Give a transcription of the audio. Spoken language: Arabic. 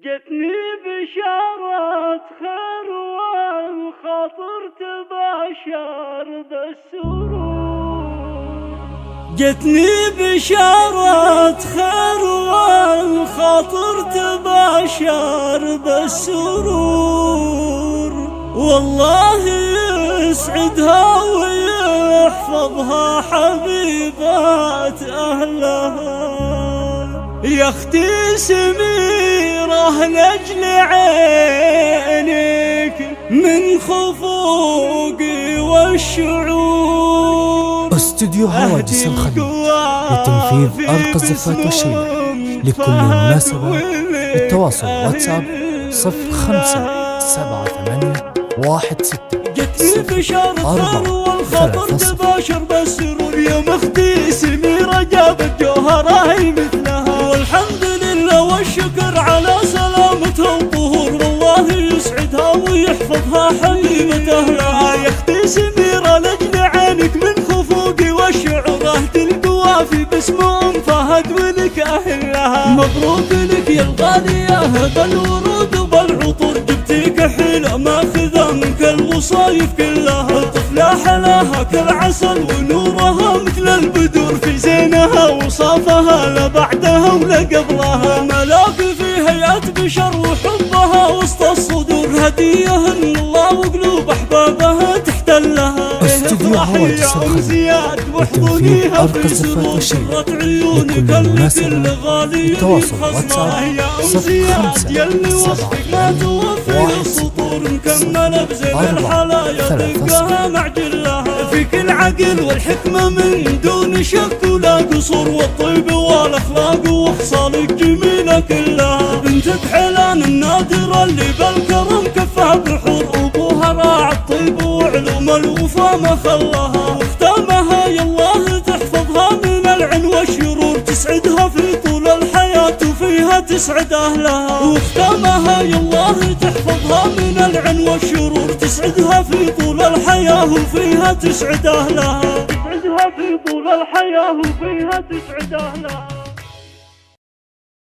جتني بشارة خير والخاطر تباشر بالسرور. جتني بشارة خير والخاطر تباشر بالسرور. والله يسعدها ويحفظها حبيبات أهلها. يا اختي سميرة لأجل عينك من خفوقي والشعور. استوديو هواجس الخليج لتنفيذ أرق الزفات والشيلة لكل مناسبة. للتواصل واتساب 057816 جتني بشارة خير والخاطر تباشر بالسرور. يا مختي سميرة جابت جوهرة هي مثلها، والحمد لله والشكر على سلامتها وطهور. والله يسعدها ويحفظها حبيبة أهلها. يا اختي سميرة لأجل عينك من خفوقي والشعور. أهدي القوافي باسم أم فهد ولك أهلها. مبروك لك يا الغالية هذا الورود وبالعطور. جبتيك حيلة ماخذة منك الوصايف كلها. طفلة حلاها كالعسل ونورها مثل البدور. في زينها وصافها لا بعدها ولا قبلها. ملاك في هيئة بشر وحبها وسط الصدور. هدية من الله وقلوب أحبابها تحتلها. استوديو هواجس الخليج لتنفيذ أرق الزفات والشيلة لكل مناسبة. للتواصل واتساب 057816 فيك العقل والحكمة من دون شك ولا قصور. والطيب والأخلاق وخصالك جميلة كلها. بنتك حلان النادرة اللي بالكرم كفها بحور. أبوها راعى الطيب وعلوم الوفا ما خلاها. واختامها يا الله تحفظها من العن والشرور. تسعدها في طول الحياة وفيها تسعد أهلها. واختامها يا الله تحفظها من العن والشرور. تسعدها في طول الحياة وفيها تسعد أهلها. تسعدها في طول الحياة وفيها تسعد أهلها.